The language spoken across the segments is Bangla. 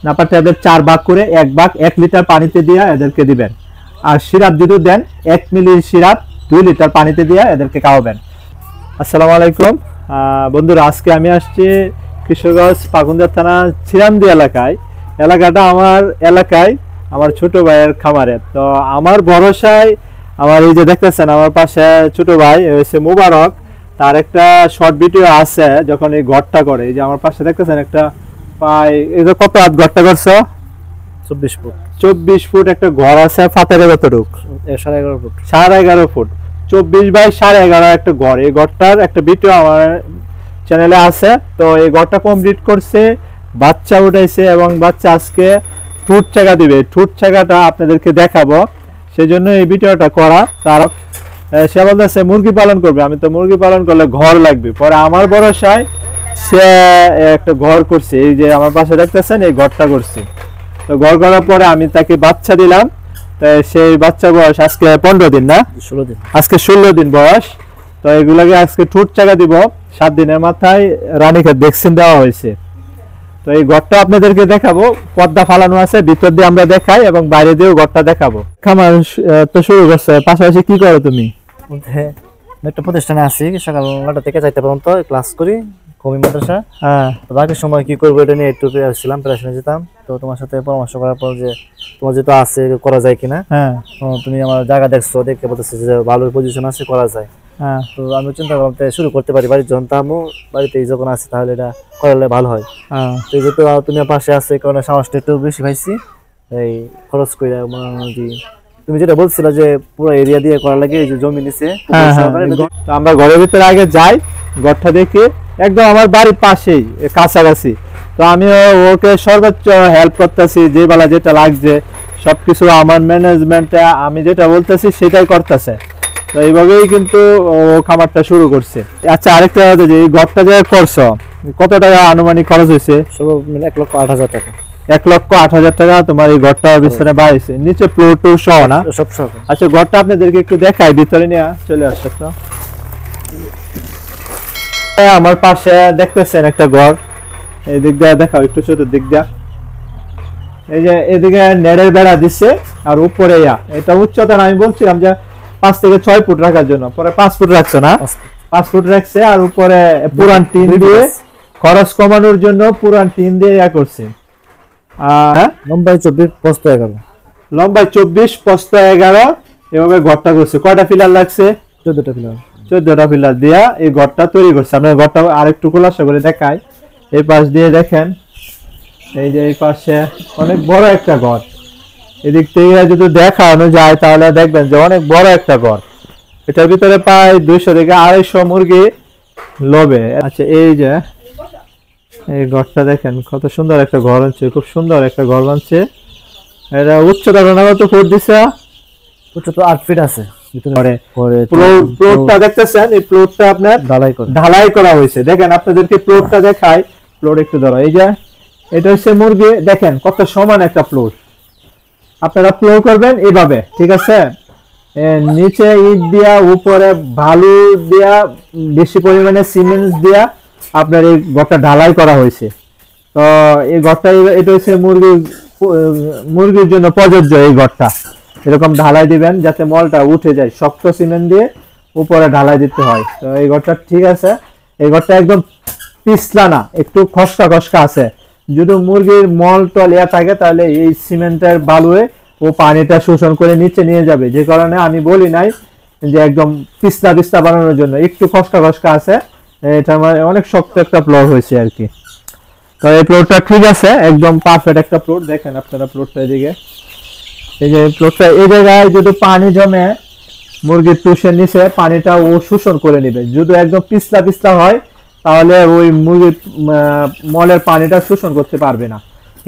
নাপার ট্যাবলেট 4 ভাগ করে 1 ভাগ 1 লিটার পানিতে দিয়ে এদেরকে দিবেন। আর সিরাপ যদি দেন 1 মিলি সিরাপ 2 লিটার পানিতে দিয়ে এদেরকে খাওয়াবেন। আসসালামু আলাইকুম বন্ধুরা, আজকে আমি আসছি কিশোরগঞ্জ পাকুন্দিয়া থানা ছিরামদি এলাকাটা আমার এলাকায় আমার ছোট ভাইয়ের খামারে। তো আমার ভরসায় আমার এই যে দেখতেছেন আমার পাশে ছোট ভাই হচ্ছে মুবারক, তার একটা শর্ট ভিডিও আছে যখন এই ঘরটা করে। এই যে আমার পাশে দেখতেছেন একটা প্রায় এই যে কত হাত ঘরটা করছো? 24 ফুট একটা ঘর আছে। ফাতারে কতটুক? 11.5 ফুট। 11.5 ফুট, 24 বাই 11.5 একটা ঘর। এই ঘরটার একটা ভিডিও আমার চ্যানেলে আছে। তো এই ঘরটা কমপ্লিট করছে, বাচ্চা উঠাইছে এবং বাচ্চা আজকে ঠুট চাকা দিবে। ঠুট চাকাটা আপনাদেরকে দেখাবো, সেজন্য এই ভিডিওটা করা। তার সে বলতেছে মুরগি পালন করবে। আমি তো মুরগি পালন করলে ঘর লাগবে, পরে আমার ভরসায় সে একটা ঘর করছে। এই যে আমার পাশে দেখতেছেন এই ঘরটা করছে। তো ঘর করার পরে আমি তাকে বাচ্চা দিলাম। সেই বাচ্চা বয়স আজকে 15 দিন না 16 দিন, আজকে 16 দিন বয়স। তো এগুলাকে আজকে ঠুট চাকা দিব। 7 দিনের মাথায় রানীক্ষেত ভ্যাকসিন দেওয়া হয়েছে। তো এই ঘরটা আপনাদেরকে দেখাবো, পর্দা ফালানো আছে, ভিতর দিয়ে আমরা দেখাই এবং বাইরে দিয়েও ঘরটা দেখাবো। খামার তো শুরু করছে, পাশাপাশি কি করো তুমি? একটা প্রতিষ্ঠানে আছি, সকাল 9টা থেকে 4টা পর্যন্ত ক্লাস করি কমি মাদ্রাসা। তো বাকি সময় কি করবো এটা নিয়ে একটু আসছিলাম, প্রেশনে যেতাম। তো তোমার সাথে পরামর্শ করার পর যে তোমার যেহেতু আছে করা যায় কিনা, তুমি আমার জায়গা দেখছো, দেখে বলতেছো যে ভালো পজিশন আছে, করা যায়। তো আমি চিন্তা করতে শুরু করতে পারি, বাড়ির যখন থামো বাড়িতে যখন আছে তাহলে এটা করলে ভালো হয়। তো যেহেতু তুমি পাশে আছে কারণে সাহসটা একটু বেশি পাইছি এই খরচ করে। তুমি যেটা বলছিলা যে পুরো এরিয়া দিয়ে করা লাগে, এই যে জমি নিচে। তো আমরা ঘরের ভিতরে আগে যাই, ঘরটা দেখে একদম আমার বাড়ির পাশেই কাছাকাছি। তো আমি ওকে সর্বোচ্চ হেল্প করতেছি, যে বেলা যেটা লাগছে সবকিছু আমার ম্যানেজমেন্টে আমি যেটা বলতেছি সেটাই করতেছে। তো এইভাবেই কিন্তু ও খামারটা শুরু করছে। আচ্ছা, আরেকটা যে এই ঘরটা যে করছো কত টাকা আনুমানিক খরচ হয়েছে? সব মিলে 1,08,000 টাকা। 1,08,000 টাকা তোমার এই ঘরটা বিছানা বাইছে, নিচে ফ্লোর টু সহ না? সব সহ। আচ্ছা, ঘরটা আপনাদেরকে একটু দেখাই, ভিতরে নিয়ে চলে আসছে। তো আমার পাশে দেখতেছেন একটা ঘর, এই দিক দিয়ে দেখাও একটু, চতুর্দিক দিয়া এই যে এদিকে নেড়ের বেড়া দিচ্ছে। আর উপরে এটা উচ্চতা আমি বলছিলাম যে 5 থেকে 6 ফুট রাখার জন্য, পরে 5 ফুট রাখছো না? 5 ফুট রাখছে। আর উপরে পুরান টিন দিয়ে খরচ কমানোর জন্য পুরান টিন দিয়ে করছে। লম্বাই 24 প্রস্থ 11। লম্বাই 24 প্রস্থ 11 এভাবে ঘরটা করছে। কয়টা পিলার লাগছে? 14টা পিলার। 14টা পিলার দিয়া এই ঘরটা তৈরি করছে। আমরা ঘরটা আরেকটু খোলাসা করে দেখাই। এই পাশ দিয়ে দেখেন, এই যে এই পাশে অনেক বড় একটা ঘর। এদিক থেকে যদি দেখানো যায় তাহলে দেখবেন যে অনেক বড় একটা ঘর। এটার ভিতরে প্রায় 200 থেকে 250 মুরগি লবে। আচ্ছা, এই যে এই ঘরটা দেখেন কত সুন্দর একটা ঘর আছে, খুব সুন্দর একটা ঘর বানছে। এটা উচ্চতা কত ফুট দিছে? উচ্চতা 8 ফিট আছে। প্লটটা দেখতেছেন, এই প্লটটা আপনার ঢালাই করা হয়েছে। দেখেন আপনাদেরকে প্লটটা দেখাই, প্লট একটু ধরো। এই যে এটা হচ্ছে মুরগি, দেখেন কত সমান একটা প্লট। আপনারা ফ্লোর করবেন এভাবে, ঠিক আছে? নিচে ইট দিয়া, উপরে বালু দিয়া, বেশি পরিমাণে সিমেন্ট দিয়া আপনার এই ঘরটা ঢালাই করা হয়েছে। তো এই ঘরটা এটা হচ্ছে মুরগির জন্য প্রযোজ্য। এই ঘরটা এরকম ঢালাই দিবেন যাতে মলটা উঠে যায়, শক্ত সিমেন্ট দিয়ে উপরে ঢালাই দিতে হয়। তো এই ঘরটা ঠিক আছে। এই ঘরটা একদম পিছলা না, একটু খসকা খসকা আছে। যদি মুরগির মল টল থাকে তাহলে এই সিমেন্টের বালুয়ে ও পানিটা শোষণ করে নিচে নিয়ে যাবে। যে কারণে আমি বলি নাই যে একদম পিছলা পিছলা বানানোর জন্য, একটু খসকা খসকা আছে। এটা অনেক শক্ত একটা ফ্লোর হয়েছে আর কি। তো এই ফ্লোরটা ঠিক আছে, একদম পারফেক্ট একটা ফ্লোর। দেখেন আপনারা ফ্লোরটা এদিকে, এই যে ফ্লোরটা এই জায়গায় যদি পানি জমে মুরগির টুসের নিচে পানিটা ও শোষণ করে নেবে। যদি একদম পিছলা পিছলা হয় তাহলে ওই মুরগির মলের পানিটা শোষণ করতে পারবে না,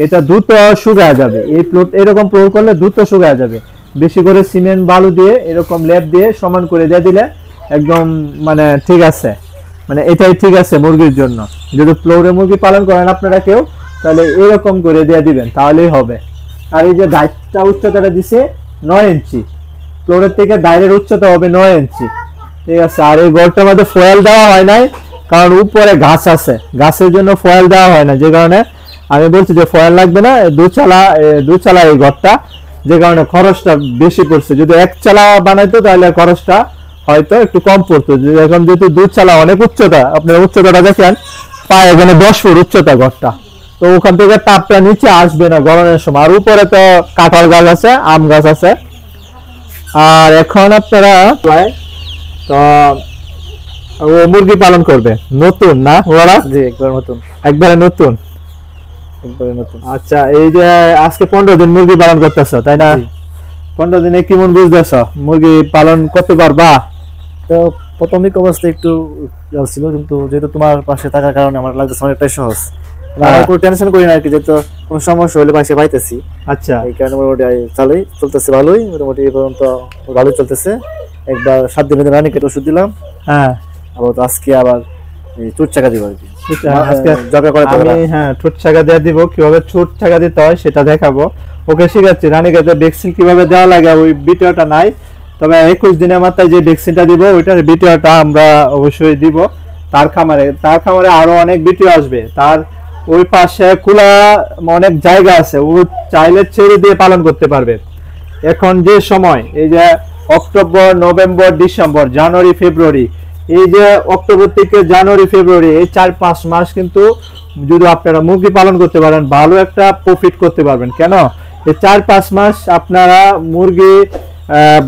এটা দ্রুত শুকায় যাবে। এই প্লট এরকম ফ্লোর করলে দ্রুত শুকায় যাবে। বেশি করে সিমেন্ট বালু দিয়ে এরকম লেপ দিয়ে সমান করে দিয়ে দিলে একদম মানে ঠিক আছে, মানে এটাই ঠিক আছে মুরগির জন্য। যদি ফ্লোরে মুরগি পালন করেন আপনারা কেউ, তাহলে এরকম করে দিয়ে দিবেন, তাহলেই হবে। আর এই যে দায়িত্বটা উচ্চতাটা দিছে 9 ইঞ্চি, ফ্লোরের থেকে দায়ের উচ্চতা হবে 9 ইঞ্চি, ঠিক আছে। আর এই ঘরটার মধ্যে ফয়েল দেওয়া হয় নাই, কারণ উপরে গাছ আছে, গাছের জন্য ফয়েল দেওয়া হয় না, যে কারণে আমি বলছি যে ফয়েল লাগবে না, দুচালা এই ঘরটা, যে কারণে খরচটা বেশি পড়ছে। যদি এক চালা বানাইতো তাহলে খরচটা হয়তো একটু কম পড়তো। এখন যেহেতু দুচালা অনেক উচ্চতা, আপনার উচ্চতাটা দেখেন প্রায় এখানে 10 ফুট উচ্চতা ঘরটা, তো ওখান থেকে তাপটা নিচে আসবে না গরমের সময়। আর উপরে তো কাঁঠাল গাছ আছে, আম গাছ আছে। আর এখন আপনারা তো ও মুরগি পালন করবে নতুন না ওরা? জি একবার নতুন, একবারে নতুন। একবারে নতুন। আচ্ছা, এই যে আজকে 15 দিন মুরগি পালন করতেছ তাই না? 15 দিনে কেমন বুঝতেছ মুরগি পালন করতে পারবা? তো প্রাথমিক অবস্থায় একটু ছিল, কিন্তু যেহেতু তোমার পাশে থাকার কারণে আমার লাগতেছে অনেকটাই সহজ। আমি কোনো টেনশন করি না আর কি, যেহেতু কোনো সমস্যা হলে পাশে পাইতেছি। আচ্ছা, এই কারণে মোটামুটি চলতেছে ভালোই, মোটামুটি এই পর্যন্ত ভালোই চলতেছে। একবার 7 দিনের রানী কেটে ওষুধ দিলাম। হ্যাঁ, আবার তো আজকে আবার চুট চাকা দিব আর কি। আজকে জবে করে আমি ঠোঁট ছাগা দিয়ে দিব, কিভাবে ঠোঁট ছাগা দিতে হয় সেটা দেখাবো। ওকে শিখাচ্ছি রানীকে ভ্যাকসিন কিভাবে দেওয়া লাগে, ওই ভিডিওটা নাই, তবে 21 দিনের মাথায় যে ভ্যাকসিনটা দিব ওইটার ভিডিওটা আমরা অবশ্যই দিব। তার খামারে আরো অনেক ভিডিও আসবে। তার ওই পাশে খোলা অনেক জায়গা আছে, ও চাইলে ছেড়ে দিয়ে পালন করতে পারবে। এখন যে সময় এই যে অক্টোবর, নভেম্বর, ডিসেম্বর, জানুয়ারি, ফেব্রুয়ারি, এই যে অক্টোবর থেকে জানুয়ারি, ফেব্রুয়ারি, এই 4-5 মাস কিন্তু যদি আপনারা মুরগি পালন করতে পারেন ভালো একটা প্রফিট করতে পারবেন। কেন? এই 4-5 মাস আপনারা মুরগি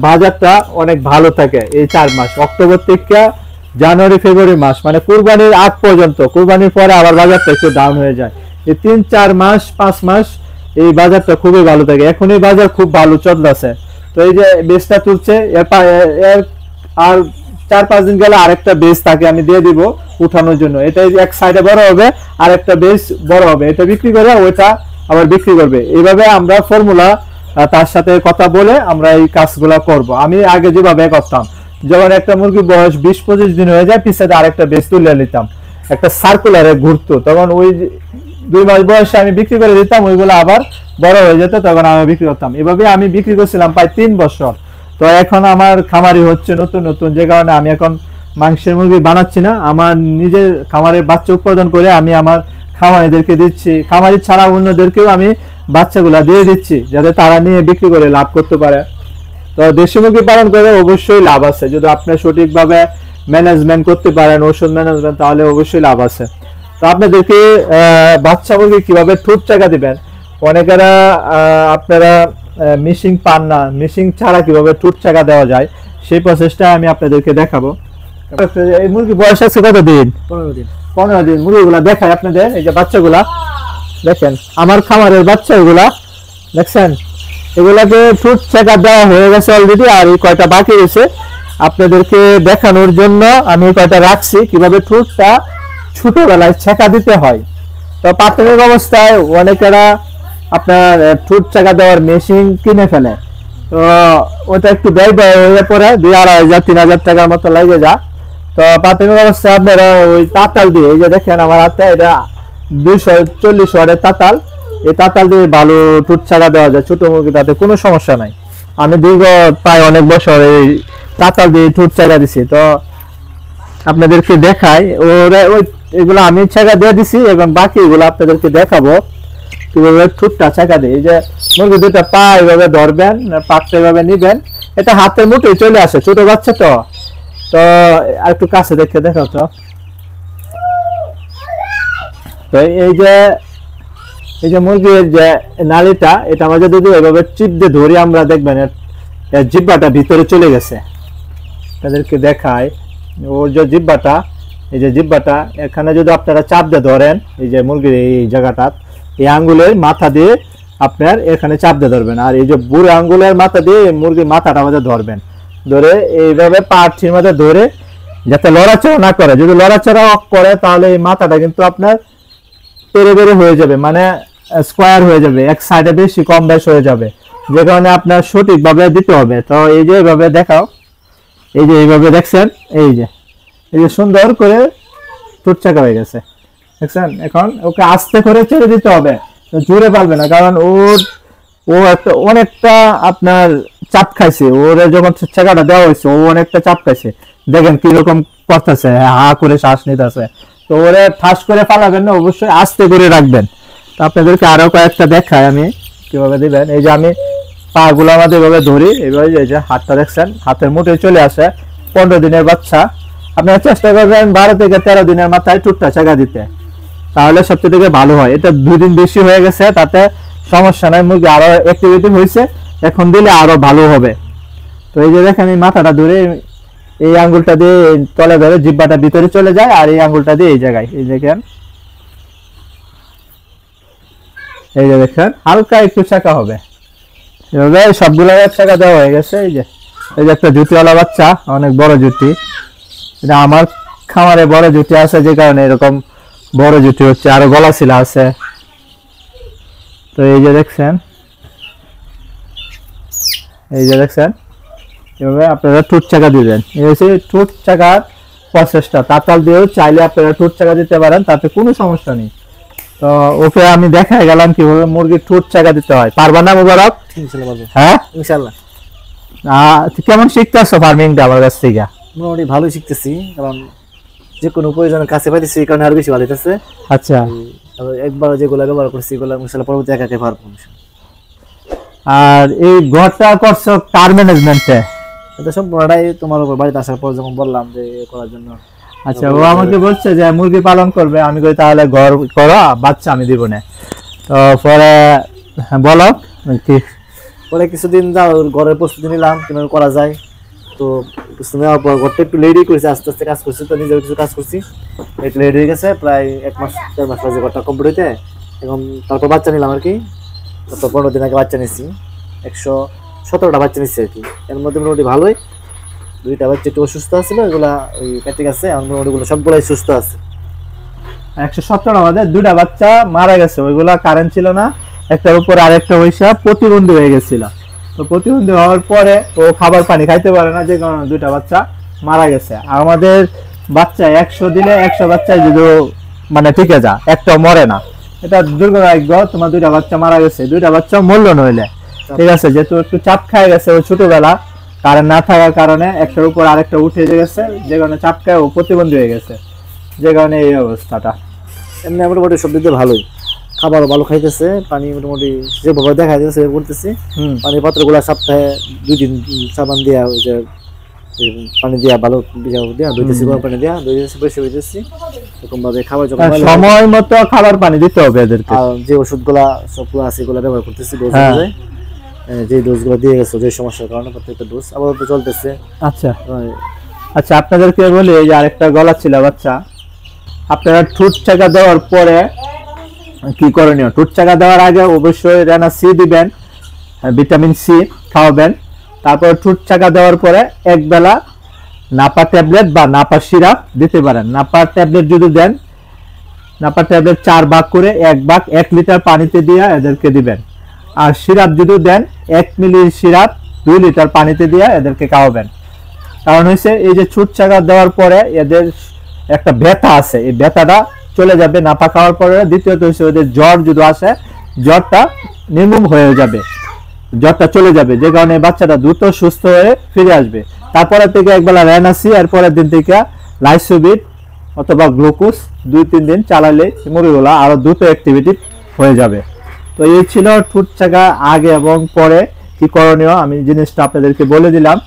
বাজারটা অনেক ভালো থাকে। এই 4 মাস অক্টোবর থেকে জানুয়ারি, ফেব্রুয়ারি মাস, মানে কুরবানির আগ পর্যন্ত, কুরবানির পরে আবার বাজারটা একটু ডাউন হয়ে যায়। এই 3-4 মাস 5 মাস এই বাজারটা খুবই ভালো থাকে। এখন এই বাজার খুব ভালো চলতেছে। তো এই যে বেচটা তুলছে, এর আর 4-5 দিন গেলে আরেকটা বেস তাকে আমি দিয়ে দিব উঠানোর জন্য। এটা এক সাইডে বড় হবে, আর একটা বেস বড় হবে, এটা বিক্রি করে ওইটা আবার বিক্রি করবে। এইভাবে আমরা ফর্মুলা তার সাথে কথা বলে আমরা এই কাজগুলা করব। আমি আগে যেভাবে করতাম, যখন একটা মুরগি বয়স 20-25 দিন হয়ে যায় পিছনে আরেকটা বেস তুলে নিতাম, একটা সার্কুলারে ঘুরতো, তখন ওই 2 মাস বয়সে আমি বিক্রি করে দিতাম, ওইগুলো আবার বড় হয়ে যেত, তখন আমি বিক্রি করতাম। এভাবে আমি বিক্রি করছিলাম প্রায় 3 বছর। তো এখন আমার খামারি হচ্ছে নতুন নতুন, যে কারণে আমি এখন মাংসের মুরগি বানাচ্ছি না, আমার নিজের খামারের বাচ্চা উৎপাদন করে আমি আমার খামারিদেরকে দিচ্ছি। খামারি ছাড়া অন্যদেরকেও আমি বাচ্চাগুলা দিয়ে দিচ্ছি, যাতে তারা নিয়ে বিক্রি করে লাভ করতে পারে। তো দেশি মুরগি পালন করে অবশ্যই লাভ আছে, যদি আপনি সঠিকভাবে ম্যানেজমেন্ট করতে পারেন, ওষুধ ম্যানেজমেন্ট, তাহলে অবশ্যই লাভ আছে। তো আপনাদেরকে বাচ্চা মুরগি কিভাবে ঠোঁট চাকা দিবেন, অনেকেরা আপনারা মিশিং পান না, মিশিং ছাড়া কিভাবে ঠোঁট চাকা দেওয়া যায় সেই প্রসেসটা আমি আপনাদেরকে দেখাবো। এই মুরগি বয়স আছে কত দিন? 15 দিন। 15 দিন। মুরগিগুলা দেখায় আপনাদের, এই যে বাচ্চাগুলা দেখেন, আমার খামারের বাচ্চা এগুলা দেখছেন, এগুলাকে ঠোঁট চাকা দেওয়া হয়ে গেছে অলরেডি, আর এই কয়টা বাকি রয়েছে আপনাদেরকে দেখানোর জন্য আমি কয়টা রাখছি কিভাবে ঠোঁটটা ছোটবেলায় ছেঁকা দিতে হয়। তো প্রাথমিক অবস্থায় অনেকেরা আপনার ঠোঁট চাকা দেওয়ার মেশিন কিনে ফেলে, তো ওটা একটু ব্যয় হয়ে পড়ে 2,500-3,000 টাকার মতো লাগে যা। তো প্রাথমিক অবস্থায় আপনারা ওই তাতাল দিয়ে, এই যে দেখেন আমার হাতে এটা 240 ওয়াটের তাতাল, এই তাতাল দিয়ে ভালো ঠোঁট চাকা দেওয়া যায় ছোট মুরগি, তাতে কোনো সমস্যা নাই। আমি দীর্ঘ প্রায় অনেক বছর এই তাতাল দিয়ে ঠোঁট চাকা দিছি। তো আপনাদেরকে দেখাই, ওই এগুলো আমি চাকা দিয়ে দিছি, এবং বাকি এগুলো আপনাদেরকে দেখাবো কিভাবে ঠোঁটটা চাকা দেয়। এই যে মুরগি দুটা পা এভাবে ধরবেন, পাটটা এভাবে নিবেন, এটা হাতের মুঠোয় চলে আসে, ছোট বাচ্চা তো। তো আর একটু কাছে দেখে দেখাও তো। তো এই যে মুরগির যে নালীটা, এটা আমরা যদি এভাবে চিপ দিয়ে ধরি, আমরা দেখবেন জিব্বাটা ভিতরে চলে গেছে। তাদেরকে দেখায় ওর যে জিব্বাটা, এই যে জিব্বাটা এখানে যদি আপনারা চাপ দিয়ে ধরেন, এই যে মুরগির এই জায়গাটা, এই আঙ্গুলের মাথা দিয়ে আপনার এখানে চাপ দিয়ে ধরবেন, আর এই যে বুড়ো আঙ্গুলের মাথা দিয়ে মুরগির মাথাটা আমাদের ধরবেন, ধরে এইভাবে পাঠির মধ্যে ধরে যাতে লড়াচড়া না করে। যদি লড়াচড়া করে তাহলে এই মাথাটা কিন্তু আপনার পেরে বেড়ে হয়ে যাবে, মানে স্কোয়ার হয়ে যাবে, এক সাইডে বেশি কম বেশ হয়ে যাবে, যে কারণে আপনার সঠিকভাবে দিতে হবে। তো এই যে এইভাবে দেখাও, এই যে এইভাবে দেখছেন, এই যে সুন্দর করে ঠোঁট চাকা হয়ে গেছে দেখছেন। এখন ওকে আস্তে করে ছেড়ে দিতে হবে, জোরে পারবে না, কারণ ও একটা অনেকটা আপনার চাপ খাইছে। ওর যখন চাকাটা দেওয়া হয়েছে ও অনেকটা চাপ খাইছে, দেখেন কিরকম করতেছে, হা করে শ্বাস নিতেছে। তো ওরে ঠাস করে ফালাবেন না, অবশ্যই আস্তে করে রাখবেন, আপনাদেরকে আরো কয়েকটা দেখাই আমি কিভাবে দিবেন। এই যে আমি পা গুলো আমাদের এভাবে ধরি, এইভাবে এই যে হাতটা দেখছেন হাতের মুঠে চলে আসে। 15 দিনের বাচ্চা, আপনারা চেষ্টা করবেন 12 থেকে 13 দিনের মাথায় টুটটা চাকা দিতে, তাহলে সবচেয়ে থেকে ভালো হয়। এটা 2 দিন বেশি হয়ে গেছে তাতে সমস্যা নাই, মুরগি আরো অ্যাক্টিভিটি হয়েছে, এখন দিলে আরো ভালো হবে। তো এই যে দেখেন এই মাথাটা ধরে এই আঙ্গুলটা দিয়ে তলে ধরে জিব্বাটা ভিতরে চলে যায়, আর এই আঙ্গুলটা দিয়ে এই জায়গায়, এই দেখেন এই যে দেখেন হালকা একটু চাকা হবে। এভাবে সবগুলো চাকা দেওয়া হয়ে গেছে। এই যে একটা জুতিওয়ালা বাচ্চা, অনেক বড় জুটি। এটা আমার খামারে বড় জুটি আছে, যে কারণে এরকম বড় জুটি হচ্ছে, আরো গলা শিলা আছে। তো এই যে দেখছেন এভাবে আপনারা টুট চাকা দিবেন। এই হচ্ছে টুট চাকার প্রসেসটা। তাতাল দিয়েও চাইলে আপনারা টুট চাকা দিতে পারেন, তাতে কোনো সমস্যা নেই। তো ওকে আমি দেখাই গেলাম কিভাবে মুরগির টুট চাকা দিতে হয়। পারবা না মুবারক? হ্যাঁ ইনশাআল্লাহ। কেমন শিখতেছো ফার্মিংটা আমার কাছ থেকে? মোটামুটি ভালোই শিখতেছি, কারণ যে কোনো প্রয়োজনের কাছে পাইতেছি, এই কারণে আরো বেশি ভালো হইতেছে। আচ্ছা, একবার যেগুলো ব্যবহার করছি এগুলো ইনশাআল্লাহ পরবর্তী একাকে পারবো। আর এই ঘরটা করছো কার ম্যানেজমেন্টে? এটা সম্পূর্ণটাই তোমার উপর, বাড়িতে আসার পর যখন বললাম যে করার জন্য। আচ্ছা, ও আমাকে বলছে যে মুরগি পালন করবে, আমি কই তাহলে ঘর করো, বাচ্চা আমি দিব না। তো পরে বলো কি? পরে কিছুদিন যাও ঘরের প্রস্তুতি নিলাম কিভাবে করা যায়। তো প্রস্তুতি নেওয়ার পর ঘরটা একটু রেডি করেছি, আস্তে আস্তে কাজ করছি, তো নিজেও কিছু কাজ করছি, একটু রেডি হয়ে গেছে। প্রায় 1 মাস 1.5 মাস লাগে ঘরটা কমপ্লিট হইতে। এখন তারপর বাচ্চা নিলাম আর কি, গত 15 দিন আগে বাচ্চা নিচ্ছি, 117টা বাচ্চা নিচ্ছি আর কি। এর মধ্যে মোটামুটি ভালোই, 2টা বাচ্চা একটু অসুস্থ আছিল, ওইগুলা ওই পেটে গেছে, এখন মোটামুটি সবগুলাই সুস্থ আছে। 117 আমাদের 2টা বাচ্চা মারা গেছে, ওইগুলা কারেন্ট ছিল না, একটার উপর আরেকটা হইসা প্রতিবন্ধী হয়ে গেছিল। তো প্রতিবন্ধী হওয়ার পরে ও খাবার পানি খাইতে পারে না, যে কারণে 2টা বাচ্চা মারা গেছে। আর আমাদের বাচ্চা 100 দিলে 100 বাচ্চাই যদি মানে টিকে যা, একটাও মরে না। এটা দুর্ভাগ্য, তোমার 2টা বাচ্চা মারা গেছে, 2টা বাচ্চা মরল নইলে। ঠিক আছে, যেহেতু একটু চাপ খায় গেছে ও ছোটবেলা, কারেন্ট না থাকার কারণে একটার উপর আরেকটা উঠে গেছে, যে কারণে চাপ খায় ও প্রতিবন্ধী হয়ে গেছে, যে কারণে এই অবস্থাটা। এমনি মোটামুটি সব দিক দিয়ে ভালোই, খাবারও ভালো খাইতেছে, পানি মোটামুটি যেভাবে দেখা যাচ্ছে সেভাবে করতেছি। পানির পাত্রগুলো সপ্তাহে 2 দিন সাবান দিয়া, ওই যে পানি দিয়া ভালো দিয়া ধুইতেছি, গরম পানি দিয়া ধুইতেছি, পরিষ্কার হইতেছি। এরকম ভাবে খাবার যখন সময় মতো খাবার পানি দিতে হবে এদেরকে। আর যে ওষুধগুলা সবগুলো আছে এগুলো ব্যবহার করতেছি, ডোজ অনুযায়ী যে ডোজগুলো দিয়ে গেছে, যে সমস্যার কারণে প্রত্যেকটা ডোজ আবার চলতেছে। আচ্ছা আচ্ছা, আপনাদেরকে বলি, এই যে আরেকটা গলা ছিল বাচ্চা, আপনারা টুট চাকা দেওয়ার পরে কি করণীয়? টুট চাকা দেওয়ার আগে অবশ্যই রানা সি দিবেন, ভিটামিন সি খাওয়াবেন। তারপর টুট চাকা দেওয়ার পরে এক বেলা নাপা ট্যাবলেট বা নাপা সিরাপ দিতে পারেন। নাপা ট্যাবলেট যদি দেন, নাপা ট্যাবলেট 4 ভাগ করে 1 ভাগ 1 লিটার পানিতে দিয়ে এদেরকে দিবেন। আর সিরাপ যদি দেন 1 মিলি সিরাপ 2 লিটার পানিতে দিয়ে এদেরকে খাওয়াবেন। কারণ হচ্ছে এই যে ছুট চাকা দেওয়ার পরে এদের একটা ব্যথা আছে, এই ব্যথাটা চলে যাবে নাপা খাওয়ার পরে। দ্বিতীয়ত হচ্ছে ওদের জ্বর যদি আসে, জ্বরটা নির্মূল হয়ে যাবে, জ্বরটা চলে যাবে, যে কারণে বাচ্চাটা দ্রুত সুস্থ হয়ে ফিরে আসবে। তারপরে থেকে একবেলা রেনাসি, আর পরের দিন থেকে লাইসোবিট অথবা গ্লুকোজ 2-3 দিন চালালে মুরগিগুলা আরো দ্রুত অ্যাক্টিভিটি হয়ে যাবে। তো এই ছিল টুট চাকা আগে এবং পরে কি করণীয়, আমি জিনিসটা আপনাদেরকে বলে দিলাম।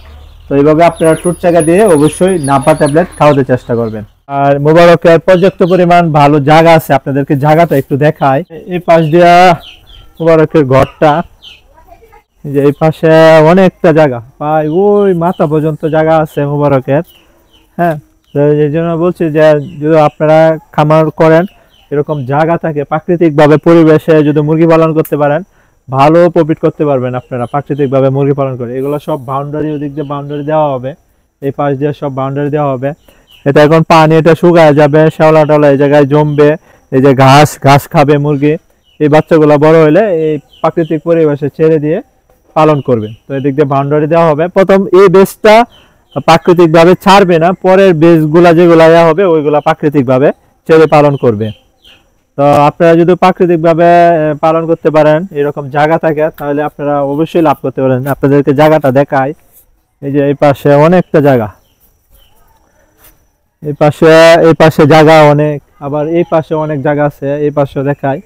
তো এইভাবে আপনারা টুট চাকা দিয়ে অবশ্যই নাপা ট্যাবলেট খাওয়াতে চেষ্টা করবেন। আর মোবারকের পর্যাপ্ত পরিমাণ ভালো জায়গা আছে, আপনাদেরকে জায়গাটা একটু দেখাই। এই পাশ দিয়া মোবারকের ঘরটা, যে এই পাশে অনেকটা জায়গা, প্রায় ওই মাথা পর্যন্ত জায়গা আছে মোবারকের। হ্যাঁ, এই জন্য বলছি যে যদি আপনারা খামার করেন, এরকম জায়গা থাকে, প্রাকৃতিকভাবে পরিবেশে যদি মুরগি পালন করতে পারেন, ভালো প্রফিট করতে পারবেন আপনারা প্রাকৃতিকভাবে মুরগি পালন করে। এগুলো সব বাউন্ডারি, ওদিক দিয়ে বাউন্ডারি দেওয়া হবে, এই পাশ দিয়ে সব বাউন্ডারি দেওয়া হবে। এটা এখন পানি এটা শুকায় যাবে, শ্যাওলা টাওলা এই জায়গায় জমবে, এই যে ঘাস খাবে মুরগি। এই বাচ্চাগুলো বড় হলে এই প্রাকৃতিক পরিবেশে ছেড়ে দিয়ে পালন করবে। তো এদিক দিয়ে বাউন্ডারি দেওয়া হবে। প্রথম এই বেসটা প্রাকৃতিকভাবে ছাড়বে না, পরের বেসগুলা যেগুলা হবে ওইগুলা প্রাকৃতিকভাবে ছেড়ে পালন করবে। তো আপনারা যদি প্রাকৃতিকভাবে পালন করতে পারেন, এরকম জায়গা থাকে, তাহলে আপনারা অবশ্যই লাভ করতে পারেন। আপনাদেরকে জায়গাটা দেখাই, এই যে এই পাশে অনেকটা জায়গা, এই পাশে জায়গা অনেক, আবার এই পাশে অনেক জায়গা আছে, এই পাশে দেখাই।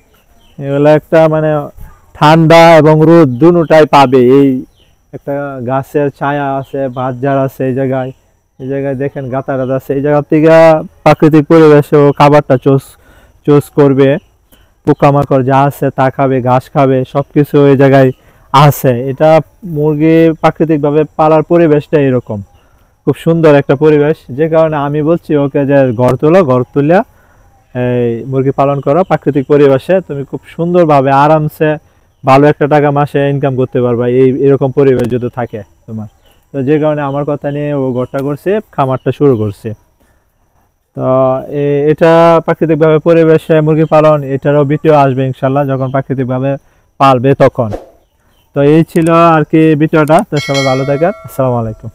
এগুলো একটা মানে ঠান্ডা এবং রোদ দুটোটাই পাবে। এই একটা গাছের ছায়া আছে, বাঁশঝাড় আছে এই জায়গায়, দেখেন গাতারাত আছে। এই জায়গা থেকে প্রাকৃতিক পরিবেশে ও খাবারটা চুজ করবে, পোকামাকড় যা আছে তা খাবে, ঘাস খাবে, সবকিছু এই জায়গায় আছে। এটা মুরগি প্রাকৃতিক ভাবে পালার পরিবেশটা এরকম, খুব সুন্দর একটা পরিবেশ। যে কারণে আমি বলছি ওকে যে ঘর তুলিয়া এই মুরগি পালন করো প্রাকৃতিক পরিবেশে, তুমি খুব সুন্দরভাবে আরামসে ভালো একটা টাকা মাসে ইনকাম করতে পারবা এরকম পরিবেশ যদি থাকে তোমার। তো যে কারণে আমার কথা নিয়ে ও ঘরটা করছে, খামারটা শুরু করছে। তো এটা প্রাকৃতিকভাবে পরিবেশে মুরগি পালন, এটারও ভিডিও আসবে ইনশাল্লাহ যখন প্রাকৃতিকভাবে পালবে তখন। তো এই ছিল আর কি ভিডিওটা। তো সবাই ভালো থাকেন, আসসালামু আলাইকুম।